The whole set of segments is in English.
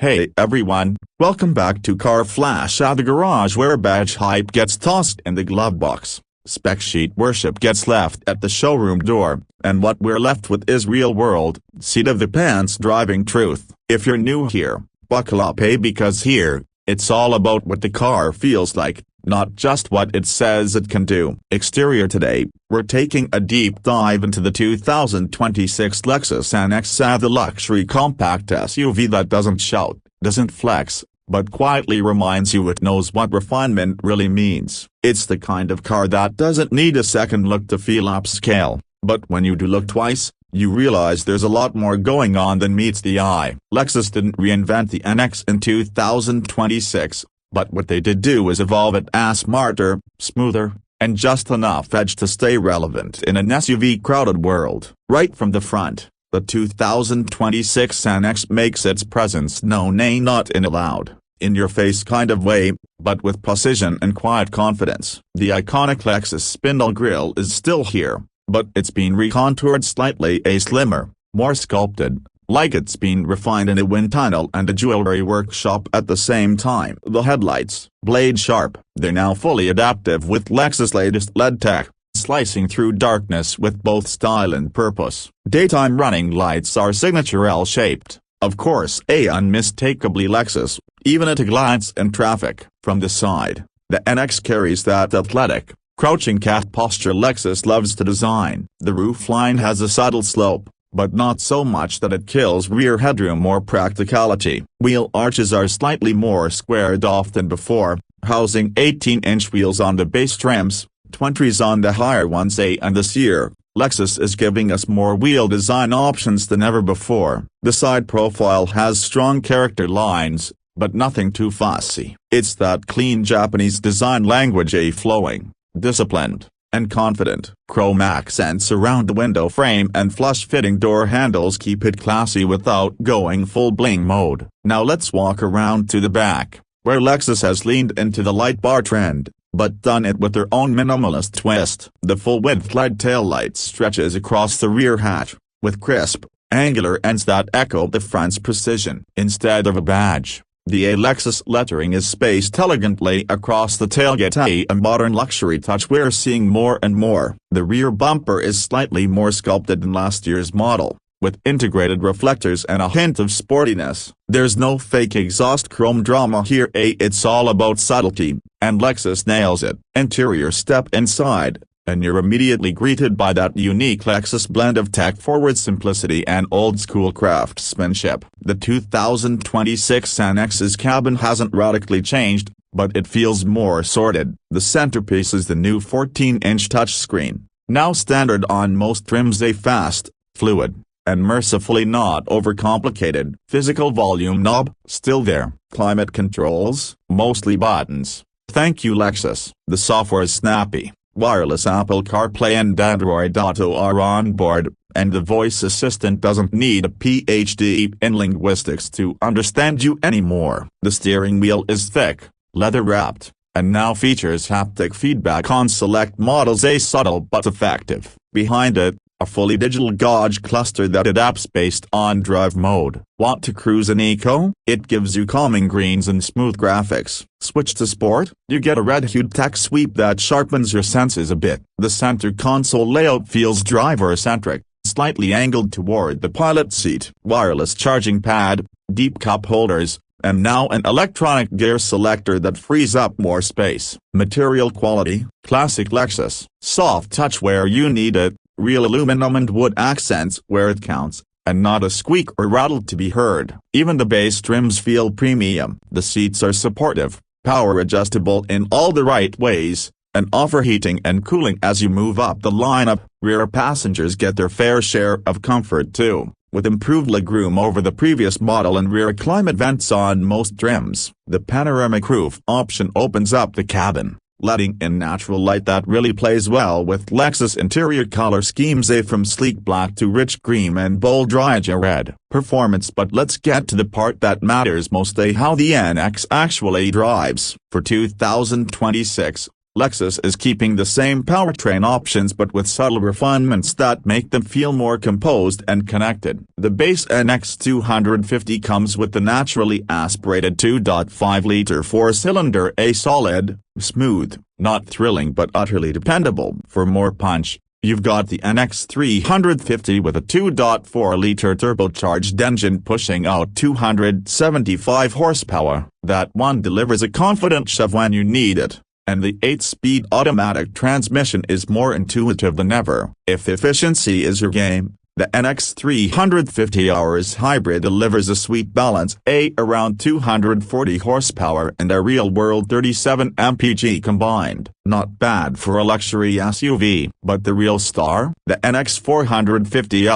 Hey everyone, welcome back to Car Flash at the garage, where badge hype gets tossed in the glove box, spec sheet worship gets left at the showroom door, and what we're left with is real-world, seat-of-the-pants driving truth. If you're new here, buckle up, because here, it's all about what the car feels like, not just what it says it can do. Exterior. Today, we're taking a deep dive into the 2026 Lexus NX, the luxury compact SUV that doesn't shout, doesn't flex, but quietly reminds you it knows what refinement really means. It's the kind of car that doesn't need a second look to feel upscale, but when you do look twice, you realize there's a lot more going on than meets the eye. Lexus didn't reinvent the NX in 2026. But what they did do is evolve it as smarter, smoother, and just enough edge to stay relevant in an SUV-crowded world. Right from the front, the 2026 NX makes its presence known, not in a loud, in-your-face kind of way, but with precision and quiet confidence. The iconic Lexus spindle grille is still here, but it's been recontoured slightly, slimmer, more sculpted, like it's been refined in a wind tunnel and a jewelry workshop at the same time. The headlights, blade sharp, they're now fully adaptive with Lexus' latest LED tech, slicing through darkness with both style and purpose. Daytime running lights are signature L-shaped, of course unmistakably Lexus, even at a glance in traffic. From the side, the NX carries that athletic, crouching cat posture Lexus loves to design. The roofline has a subtle slope, but not so much that it kills rear headroom or practicality. Wheel arches are slightly more squared off than before, housing 18-inch wheels on the base trims, 20s on the higher ones. And this year, Lexus is giving us more wheel design options than ever before. The side profile has strong character lines, but nothing too fussy. It's that clean Japanese design language, flowing, disciplined, and confident. Chrome accents around the window frame and flush-fitting door handles keep it classy without going full bling mode. Now let's walk around to the back, where Lexus has leaned into the light bar trend, but done it with their own minimalist twist. The full-width LED taillight stretches across the rear hatch, with crisp, angular ends that echo the front's precision. Instead of a badge, the Lexus lettering is spaced elegantly across the tailgate, a modern luxury touch we're seeing more and more. The rear bumper is slightly more sculpted than last year's model, with integrated reflectors and a hint of sportiness. There's no fake exhaust chrome drama here, it's all about subtlety, and Lexus nails it. Interior. Step inside, and you're immediately greeted by that unique Lexus blend of tech-forward simplicity and old-school craftsmanship. The 2026 NX's cabin hasn't radically changed, but it feels more sorted. The centerpiece is the new 14-inch touchscreen, now standard on most trims. A fast, fluid, and mercifully not overcomplicated physical volume knob, still there. Climate controls, mostly buttons. Thank you Lexus. The software is snappy. Wireless Apple CarPlay and Android Auto are on board, and the voice assistant doesn't need a PhD in linguistics to understand you anymore. The steering wheel is thick, leather-wrapped, and now features haptic feedback on select models, subtle but effective. Behind it, a fully digital gauge cluster that adapts based on drive mode. Want to cruise in eco? It gives you calming greens and smooth graphics. Switch to sport? You get a red-hued tech sweep that sharpens your senses a bit. The center console layout feels driver-centric, slightly angled toward the pilot seat. Wireless charging pad, deep cup holders, and now an electronic gear selector that frees up more space. Material quality, classic Lexus. Soft touch where you need it, real aluminum and wood accents where it counts, and not a squeak or rattle to be heard. Even the base trims feel premium. The seats are supportive, power adjustable in all the right ways, and offer heating and cooling as you move up the lineup. Rear passengers get their fair share of comfort too, with improved legroom over the previous model and rear climate vents on most trims. The panoramic roof option opens up the cabin, letting in natural light that really plays well with Lexus interior color schemes, from sleek black to rich cream and bold Raya red. Performance. But let's get to the part that matters most, how the NX actually drives. For 2026, Lexus is keeping the same powertrain options but with subtle refinements that make them feel more composed and connected. The base NX 250 comes with the naturally aspirated 2.5-liter four-cylinder, a solid, smooth, not thrilling but utterly dependable. For more punch, you've got the NX 350 with a 2.4-liter turbocharged engine pushing out 275 horsepower. That one delivers a confident shove when you need it. And the 8-speed automatic transmission is more intuitive than ever. If efficiency is your game, the NX 350 hybrid delivers a sweet balance, around 240 horsepower and a real-world 37 mpg combined. Not bad for a luxury SUV. But the real star? The NX 450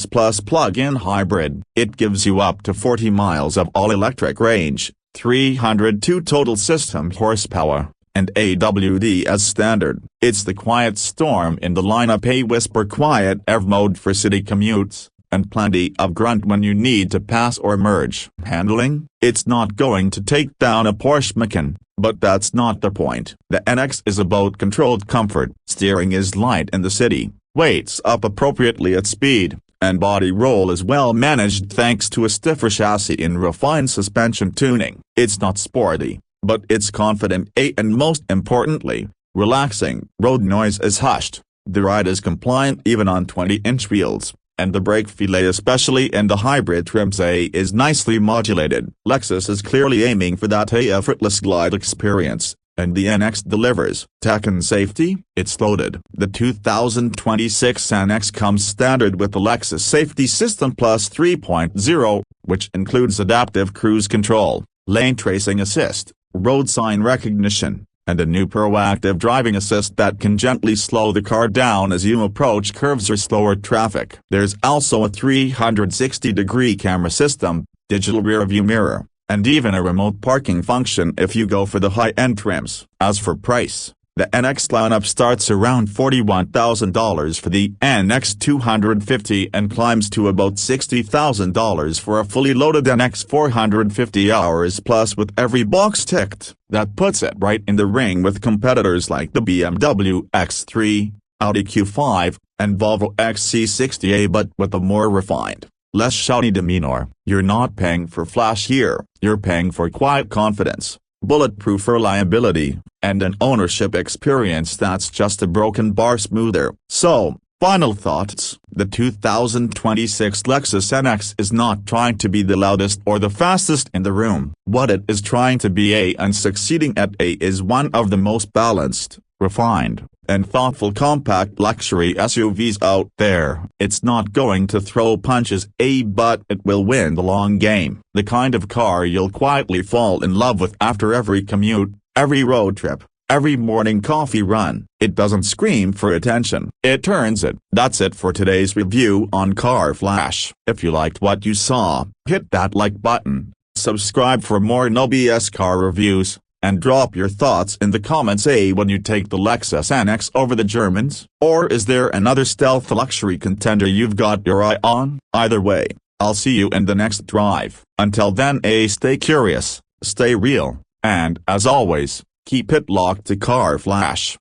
Plus plug-in hybrid. It gives you up to 40 miles of all-electric range, 302 total system horsepower, and AWD as standard. It's the quiet storm in the lineup, a whisper quiet EV mode for city commutes, and plenty of grunt when you need to pass or merge. Handling? It's not going to take down a Porsche Macan, but that's not the point. The NX is about controlled comfort. Steering is light in the city, weights up appropriately at speed, and body roll is well managed thanks to a stiffer chassis and refined suspension tuning. It's not sporty, but it's confident, and most importantly, relaxing. Road noise is hushed, the ride is compliant even on 20-inch wheels, and the brake fillet, especially in the hybrid trims, is nicely modulated. Lexus is clearly aiming for that effortless glide experience, and the NX delivers. Tech and safety? It's loaded. The 2026 NX comes standard with the Lexus Safety System Plus 3.0, which includes adaptive cruise control, lane tracing assist, road sign recognition, and a new proactive driving assist that can gently slow the car down as you approach curves or slower traffic. There's also a 360-degree camera system, digital rear-view mirror, and even a remote parking function if you go for the high-end trims. As for price, the NX lineup starts around $41,000 for the NX 250 and climbs to about $60,000 for a fully loaded NX 450 Plus with every box ticked. That puts it right in the ring with competitors like the BMW X3, Audi Q5, and Volvo XC60, but with a more refined, less shouty demeanor. You're not paying for flash here, you're paying for quiet confidence, bulletproof reliability, and an ownership experience that's just a broken bar smoother. So, final thoughts. The 2026 Lexus NX is not trying to be the loudest or the fastest in the room. What it is trying to be and succeeding at is one of the most balanced, refined, and thoughtful compact luxury SUVs out there. It's not going to throw punches, but it will win the long game. The kind of car you'll quietly fall in love with after every commute, every road trip, every morning coffee run. It doesn't scream for attention, it turns it. That's it for today's review on Car Flash. If you liked what you saw, hit that like button, subscribe for more no BS car reviews, and drop your thoughts in the comments. When you take the Lexus NX over the Germans, or is there another stealth luxury contender you've got your eye on? Either way, I'll see you in the next drive. Until then, stay curious, stay real, and as always, keep it locked to Car Flash.